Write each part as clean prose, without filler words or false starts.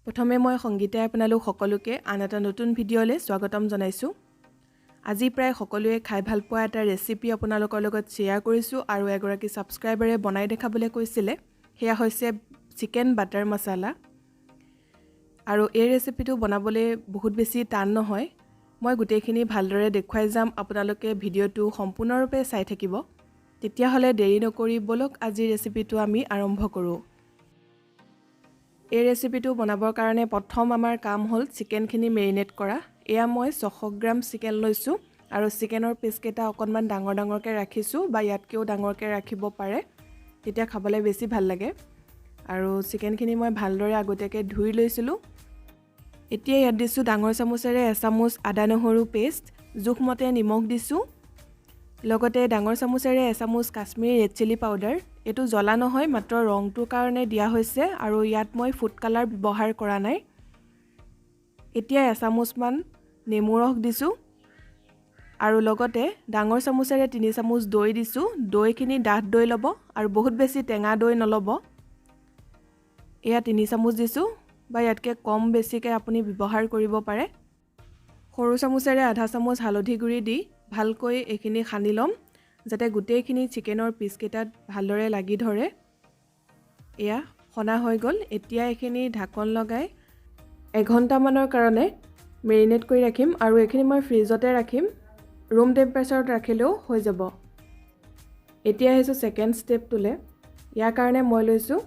প্ৰথমে মই সংগীতাই আপোনালোক সকলোকে আন এটা নতুন ভিডিঅ'লৈ স্বাগতম জনাইছোঁ। আজি প্ৰায় সকলোৱে খাই ভাল পোৱা এটা ৰেচিপি আপোনালোকৰ লগত শ্বেয়াৰ কৰিছোঁ আৰু এগৰাকী ছাবস্ক্ৰাইবাৰে বনাই দেখাবলৈ কৈছিলে। সেয়া হৈছে চিকেন বাটাৰ মছলা। আৰু এই ৰেচিপিটো বনাবলৈ বহুত বেছি টান নহয়। মই গোটেইখিনি ভালদৰে দেখুৱাই যাম, আপোনালোকে ভিডিঅ'টো সম্পূৰ্ণৰূপে চাই থাকিব। তেতিয়াহ'লে দেৰি নকৰি বলক আজি ৰেচিপিটো আমি আৰম্ভ কৰোঁ। এই ৰেচিপিটো বনাবৰ কাৰণে প্ৰথম আমাৰ কাম হ'ল চিকেনখিনি মেৰিনেট কৰা। এয়া মই 600 গ্ৰাম চিকেন লৈছোঁ আৰু চিকেনৰ পিচকেইটা অকণমান ডাঙৰ ডাঙৰকৈ ৰাখিছোঁ বা ইয়াতকৈও ডাঙৰকৈ ৰাখিব পাৰে, তেতিয়া খাবলৈ বেছি ভাল লাগে। আৰু চিকেনখিনি মই ভালদৰে আগতীয়াকৈ ধুই লৈছিলোঁ। এতিয়া ইয়াত দিছোঁ ডাঙৰ চামুচেৰে এচামুচ আদা নহৰু পেষ্ট, জোখমতে নিমখ দিছোঁ, লগতে ডাঙৰ চামুচেৰে এচামুচ কাশ্মীৰী ৰেড চিলি পাউডাৰ। এইটো জ্বলা নহয়, মাত্ৰ ৰংটোৰ কাৰণে দিয়া হৈছে আৰু ইয়াত মই ফুড কালাৰ ব্যৱহাৰ কৰা নাই। এতিয়া এচামুচমান নেমু ৰস দিছোঁ আৰু লগতে ডাঙৰ চামুচেৰে 3 চামুচ দৈ দিছোঁ। দৈখিনি ডাঠ দৈ ল'ব আৰু বহুত বেছি টেঙা দৈ নল'ব। এয়া 3 চামুচ দিছোঁ বা ইয়াতকৈ কম বেছিকৈ আপুনি ব্যৱহাৰ কৰিব পাৰে। সৰু চামুচেৰে আধা চামুচ হালধি গুড়ি দি ভালকৈ এইখিনি সানি ল'ম, যাতে গোটেইখিনি চিকেনৰ পিচকেইটাত ভালদৰে লাগি ধৰে। এয়া সনা হৈ গ'ল। এতিয়া এইখিনি ঢাকন লগাই এঘণ্টামানৰ কাৰণে মেৰিনেট কৰি ৰাখিম আৰু এইখিনি মই ফ্ৰিজতে ৰাখিম, ৰুম টেম্পাৰেচাৰত ৰাখিলেও হৈ যাব। এতিয়া আহিছোঁ ছেকেণ্ড ষ্টেপটোলৈ। ইয়াৰ কাৰণে মই লৈছোঁ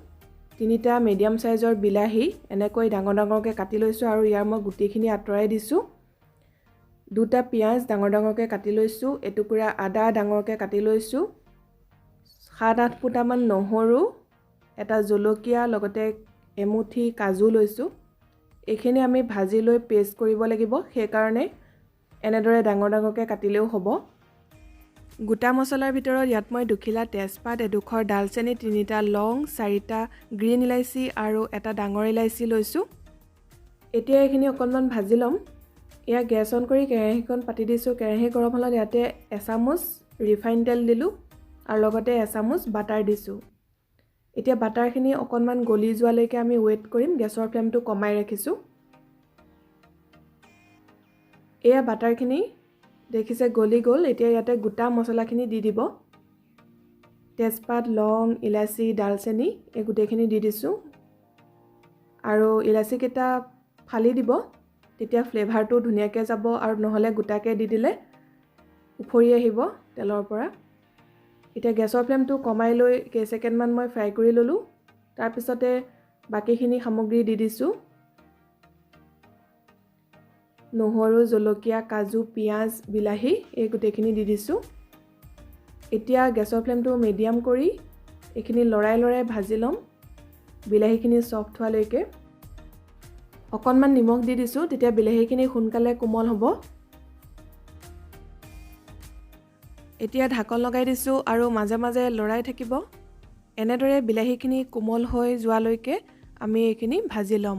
3টা মিডিয়াম চাইজৰ বিলাহী, এনেকৈ ডাঙৰ ডাঙৰকৈ কাটি লৈছোঁ আৰু ইয়াৰ মই গুটিখিনি আঁতৰাই দিছোঁ। 2টা পিঁয়াজ ডাঙৰ ডাঙৰকৈ কাটি লৈছোঁ, এটুকুৰা আদা ডাঙৰকৈ কাটি লৈছোঁ, 7-8 ফুটামান নহৰু, এটা জলকীয়া, লগতে এমুঠি কাজু লৈছোঁ। এইখিনি আমি ভাজি লৈ পেষ্ট কৰিব লাগিব, সেইকাৰণে এনেদৰে ডাঙৰ ডাঙৰকৈ কাটিলেও হ'ব। গোটা মছলাৰ ভিতৰত ইয়াত মই 2 খিলা তেজপাত, 1/2 ডালচেনি, 3টা লং, 4টা গ্ৰীণ ইলাচি আৰু এটা ডাঙৰ ইলাচি লৈছোঁ। এতিয়া এইখিনি অকণমান ভাজি ল'ম। এয়া গেছ অন কৰি কেৰাহীখন পাতি দিছোঁ। কেৰাহী গৰম হ'লত ইয়াতে এচামুচ ৰিফাইন তেল দিলোঁ আৰু লগতে এচামুচ বাটাৰ দিছোঁ। এতিয়া বাটাৰখিনি অকণমান গলি যোৱালৈকে আমি ৱেইট কৰিম। গেছৰ ফ্লেমটো কমাই ৰাখিছোঁ। এয়া বাটাৰখিনি দেখিছে গলি গ'ল। এতিয়া ইয়াতে গোটা মছলাখিনি দি দিব। তেজপাত, লং, ইলাচি, ডালচেনি এই গোটেইখিনি দি দিছোঁ আৰু ইলাচিকেইটা ফালি দিব, তেতিয়া ফ্লেভাৰটো ধুনীয়াকৈ যাব আৰু নহ'লে গোটাকৈ দি দিলে উফৰি আহিব তেলৰ পৰা। এতিয়া গেছৰ ফ্লেমটো কমাই লৈ কেইছেকেণ্ডমান মই ফ্ৰাই কৰি ল'লোঁ। তাৰপিছতে বাকীখিনি সামগ্ৰী দি দিছোঁ। নহৰু, জলকীয়া, কাজু, পিঁয়াজ, বিলাহী এই গোটেইখিনি দি দিছোঁ। এতিয়া গেছৰ ফ্লেমটো মিডিয়াম কৰি এইখিনি লৰাই লৰাই ভাজি ল'ম বিলাহীখিনি ছফ্ট হোৱালৈকে। অকণমান নিমখ দি দিছোঁ, তেতিয়া বিলাহীখিনি সোনকালে কোমল হ'ব। এতিয়া ঢাকন লগাই দিছোঁ আৰু মাজে মাজে লৰাই থাকিব। এনেদৰে বিলাহীখিনি কোমল হৈ যোৱালৈকে আমি এইখিনি ভাজি ল'ম।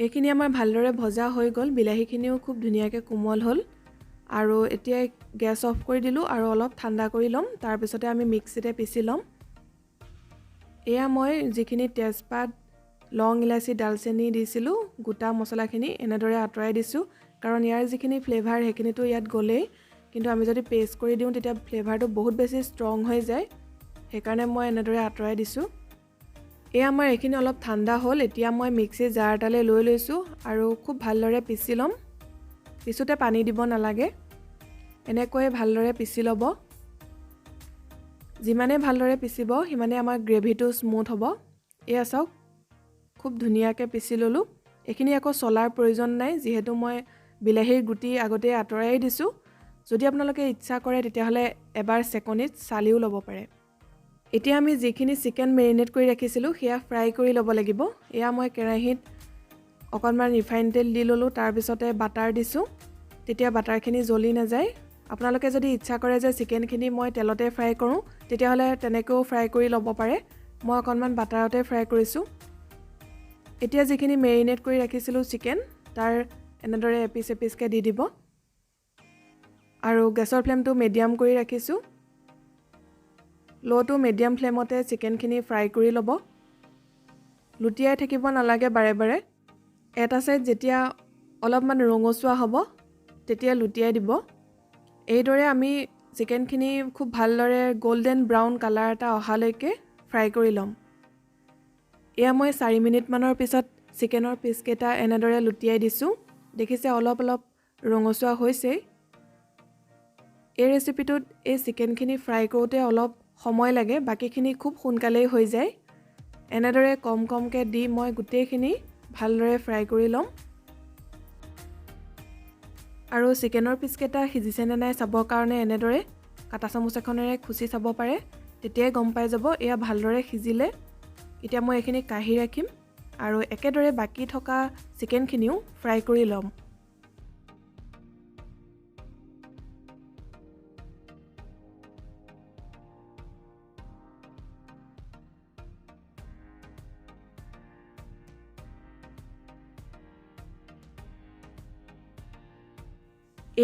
এইখিনি আমাৰ ভালদৰে ভজা হৈ গ'ল, বিলাহীখিনিও খুব ধুনীয়াকৈ কোমল হ'ল। আৰু এতিয়া গেছ অফ কৰি দিলোঁ আৰু অলপ ঠাণ্ডা কৰি ল'ম, তাৰপিছতে আমি মিক্সিতে পিচি ল'ম। এয়া মই যিখিনি তেজপাত, লং, ইলাচি, ডালচেনি দিছিলোঁ, গোটা মছলাখিনি এনেদৰে আঁতৰাই দিছোঁ, কাৰণ ইয়াৰ যিখিনি ফ্লেভাৰ সেইখিনিতো ইয়াত গ'লেই, কিন্তু আমি যদি পেষ্ট কৰি দিওঁ তেতিয়া ফ্লেভাৰটো বহুত বেছি ষ্ট্ৰং হৈ যায়, সেইকাৰণে মই এনেদৰে আঁতৰাই দিছোঁ। এয়া আমাৰ এইখিনি অলপ ঠাণ্ডা হ'ল। এতিয়া মই মিক্সি জাৰ এটালৈ লৈ লৈছোঁ আৰু খুব ভালদৰে পিচি ল'ম। পিছোতে পানী দিব নালাগে, এনেকৈ ভালদৰে পিচি ল'ব। যিমানে ভালদৰে পিচিব সিমানে আমাৰ গ্ৰেভিটো স্মুথ হ'ব। এয়া চাওক, খুব ধুনীয়াকৈ পিচি ল'লোঁ। এইখিনি আকৌ চলাৰ প্ৰয়োজন নাই, যিহেতু মই বিলাহীৰ গুটি আগতে আঁতৰাই দিছোঁ। যদি আপোনালোকে ইচ্ছা কৰে তেতিয়াহ'লে এবাৰ চেকনিত চালিও ল'ব পাৰে। এতিয়া আমি যিখিনি চিকেন মেৰিনেট কৰি ৰাখিছিলোঁ সেয়া ফ্ৰাই কৰি ল'ব লাগিব। এয়া মই কেৰাহীত অকণমান ৰিফাইন তেল দি ল'লোঁ, তাৰপিছতে বাটাৰ দিছোঁ, তেতিয়া বাটাৰখিনি জ্বলি নাযায়। আপোনালোকে যদি ইচ্ছা কৰে যে চিকেনখিনি মই তেলতে ফ্ৰাই কৰোঁ, তেতিয়াহ'লে তেনেকৈও ফ্ৰাই কৰি ল'ব পাৰে। মই অকণমান বাটাৰতে ফ্ৰাই কৰিছোঁ। এতিয়া যিখিনি মেৰিনেট কৰি ৰাখিছিলোঁ চিকেন, তাৰ এনেদৰে এপিচ এপিচকৈ দি দিব আৰু গেছৰ ফ্লেমটো মিডিয়াম কৰি ৰাখিছোঁ। ল' টু মিডিয়াম ফ্লেমতে চিকেনখিনি ফ্ৰাই কৰি ল'ব। লুটিয়াই থাকিব নালাগে বাৰে বাৰে। এটা ছাইড যেতিয়া অলপমান ৰঙচুৱা হ'ব তেতিয়া লুটিয়াই দিব। এইদৰে আমি চিকেনখিনি খুব ভালদৰে গল্ডেন ব্ৰাউন কালাৰ এটা অহালৈকে ফ্ৰাই কৰি ল'ম। এয়া মই 4 মিনিটমানৰ পিছত চিকেনৰ পিচকেইটা এনেদৰে লুটিয়াই দিছোঁ। দেখিছে অলপ অলপ ৰঙচুৱা হৈছে। এই ৰেচিপিটোত এই চিকেনখিনি ফ্ৰাই কৰোঁতে অলপ সময় লাগে, বাকীখিনি খুব সোনকালেই হৈ যায়। এনেদৰে কম কমকৈ দি মই গোটেইখিনি ভালদৰে ফ্ৰাই কৰি ল'ম। আৰু চিকেনৰ পিচকেইটা সিজিছেনে নাই চাবৰ কাৰণে এনেদৰে কাটা চামুচ এখনেৰে খুচি চাব পাৰে, তেতিয়াই গম পাই যাব এয়া ভালদৰে সিজিলে। এতিয়া মই এইখিনি কাঢ়ি ৰাখিম আৰু একেদৰে বাকী থকা চিকেনখিনিও ফ্ৰাই কৰি ল'ম।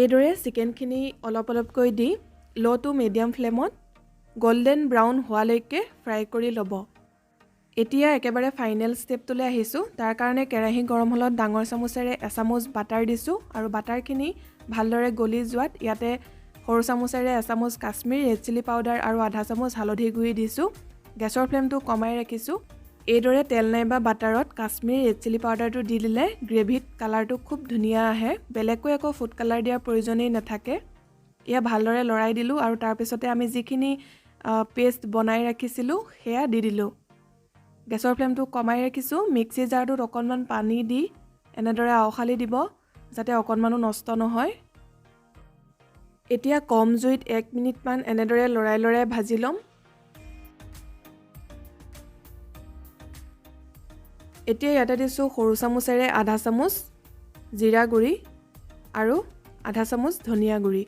এইদৰে চিকেনখিনি অলপ অলপকৈ দি ল' টু মিডিয়াম ফ্লেমত গল্ডেন ব্ৰাউন হোৱালৈকে ফ্ৰাই কৰি ল'ব। এতিয়া একেবাৰে ফাইনেল ষ্টেপটোলৈ আহিছোঁ। তাৰ কাৰণে কেৰাহী গৰম হ'লত ডাঙৰ চামুচেৰে এচামুচ বাটাৰ দিছোঁ আৰু বাটাৰখিনি ভালদৰে গলি যোৱাত ইয়াতে সৰু চামুচেৰে এচামুচ কাশ্মীৰ ৰেড চিলি পাউডাৰ আৰু আধা চামুচ হালধি গুড়ি দিছোঁ। গেছৰ ফ্লেমটো কমাই ৰাখিছোঁ। এইদৰে তেল নাইবা বাটাৰত কাশ্মীৰ ৰেড চিলি পাউডাৰটো দি দিলে গ্ৰেভিত কালাৰটো খুব ধুনীয়া আহে। বেলেগকৈ একো ফুড কালাৰ দিয়াৰ প্ৰয়োজনেই নাথাকে। এয়া ভালদৰে লৰাই দিলোঁ আৰু তাৰপিছতে আমি যিখিনি পেষ্ট বনাই ৰাখিছিলোঁ সেয়া দি দিলোঁ। গেছৰ ফ্লেমটো কমাই ৰাখিছোঁ। মিক্সি জাৰটোত অকণমান পানী দি এনেদৰে আওখালি দিব যাতে অকণমানো নষ্ট নহয়। এতিয়া কম জুইত 1 মিনিটমান এনেদৰে লৰাই লৰাই ভাজি ল'ম। এতিয়া ইয়াতে দিছোঁ সৰু চামুচেৰে আধা চামুচ জিৰা গুড়ি আৰু আধা চামুচ ধনিয়া গুড়ি।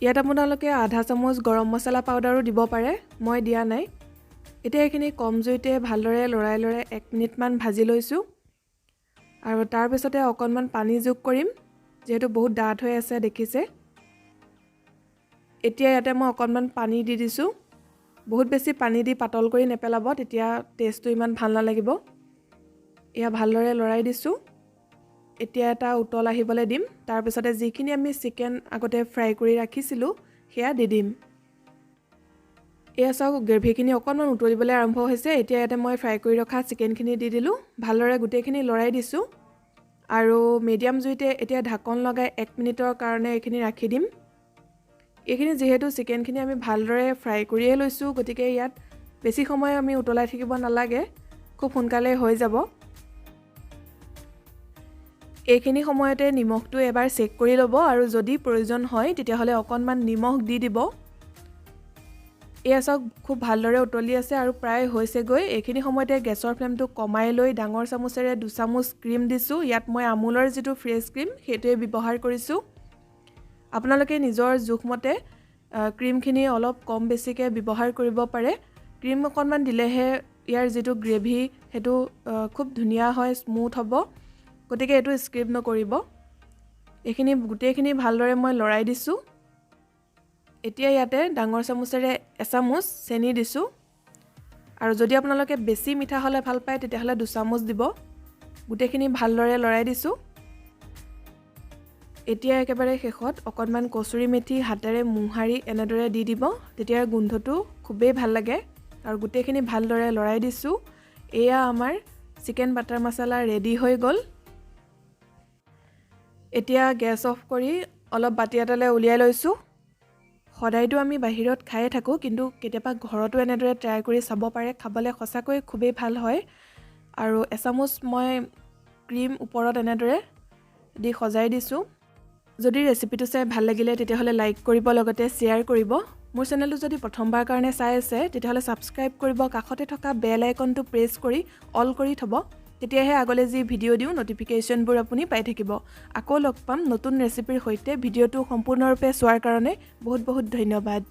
ইয়াত আপোনালোকে আধা চামুচ গৰম মছলা পাউডাৰো দিব পাৰে, মই দিয়া নাই। এতিয়া এইখিনি কম জুইতে ভালদৰে লৰাই লৰাই 1 মিনিটমান ভাজি লৈছোঁ আৰু তাৰপিছতে অকণমান পানী যোগ কৰিম, যিহেতু বহুত ডাঠ হৈ আছে দেখিছে। এতিয়া ইয়াতে মই অকণমান পানী দি দিছোঁ। বহুত বেছি পানী দি পাতল কৰি নেপেলাব, তেতিয়া টেষ্টটো ইমান ভাল নালাগিব। এয়া ভালদৰে লৰাই দিছোঁ। এতিয়া এটা উতল আহিবলৈ দিম। তাৰপিছতে যিখিনি আমি চিকেন আগতে ফ্ৰাই কৰি ৰাখিছিলোঁ সেয়া দি দিম। এয়া চাওক গ্ৰেভিখিনি অকণমান উতলিবলৈ আৰম্ভ হৈছে। এতিয়া ইয়াতে মই ফ্ৰাই কৰি ৰখা চিকেনখিনি দি দিলোঁ। ভালদৰে গোটেইখিনি লৰাই দিছোঁ আৰু মিডিয়াম জুইতে এতিয়া ঢাকন লগাই 1 মিনিটৰ কাৰণে এইখিনি ৰাখি দিম। এইখিনি যিহেতু চিকেনখিনি আমি ভালদৰে ফ্ৰাই কৰিয়ে লৈছোঁ, গতিকে ইয়াত বেছি সময় আমি উতলাই থাকিব নালাগে, খুব সোনকালে হৈ যাব। এইখিনি সময়তে নিমখটো এবাৰ চেক কৰি ল'ব আৰু যদি প্ৰয়োজন হয় তেতিয়াহ'লে অকণমান নিমখ দি দিব। এয়া চাওক খুব ভালদৰে উতলি আছে আৰু প্ৰায় হৈছেগৈ। এইখিনি সময়তে গেছৰ ফ্লেমটো কমাই লৈ ডাঙৰ চামুচেৰে 2 চামুচ ক্ৰীম দিছোঁ। ইয়াত মই আমুলৰ যিটো ফ্ৰেছ ক্ৰীম সেইটোৱে ব্যৱহাৰ কৰিছোঁ। আপোনালোকে নিজৰ জোখমতে ক্ৰীমখিনি অলপ কম বেছিকৈ ব্যৱহাৰ কৰিব পাৰে। ক্ৰীম অকণমান দিলেহে ইয়াৰ যিটো গ্ৰেভি সেইটো খুব ধুনীয়া হয়, স্মুথ হ'ব, গতিকে এইটো স্কিপ নকৰিব। এইখিনি গোটেইখিনি ভালদৰে মই লৰাই দিছোঁ। এতিয়া ইয়াতে ডাঙৰ চামুচেৰে এচামুচ চেনি দিছোঁ আৰু যদি আপোনালোকে বেছি মিঠা হ'লে ভাল পায় তেতিয়াহ'লে 2 চামুচ দিব। গোটেইখিনি ভালদৰে লৰাই দিছোঁ। এতিয়া একেবাৰে শেষত অকণমান কচুৰি মেথি হাতেৰে মোহাৰি এনেদৰে দি দিব, তেতিয়া গোন্ধটো খুবেই ভাল লাগে। আৰু গোটেইখিনি ভালদৰে লৰাই দিছোঁ। এয়া আমাৰ চিকেন বাটাৰ মছলা ৰেডি হৈ গ'ল। এতিয়া গেছ অফ কৰি অলপ বাতি এটালৈ উলিয়াই লৈছোঁ। সদায়তো আমি বাহিৰত খায়ে থাকোঁ, কিন্তু কেতিয়াবা ঘৰতো এনেদৰে ট্ৰাই কৰি চাব পাৰে, খাবলৈ সঁচাকৈ খুবেই ভাল হয়। আৰু এচামুচ মই ক্ৰীম ওপৰত এনেদৰে দি সজাই দিছোঁ। যদি ৰেচিপিটো চাই ভাল লাগিলে তেতিয়াহ'লে লাইক কৰিব, লগতে শ্বেয়াৰ কৰিব। মোৰ চেনেলটো যদি প্ৰথমবাৰ কাৰণে চাই আছে তেতিয়াহ'লে ছাবস্ক্ৰাইব কৰিব, কাষতে থকা বেল আইকনটো প্ৰেছ কৰি অল কৰি থ'ব, তেতিয়াহে আগলৈ যি ভিডিঅ' দিওঁ নটিফিকেশ্যনবোৰ আপুনি পাই থাকিব। আকৌ লগ পাম নতুন ৰেচিপিৰ সৈতে। ভিডিঅ'টো সম্পূৰ্ণৰূপে চোৱাৰ কাৰণে বহুত বহুত ধন্যবাদ।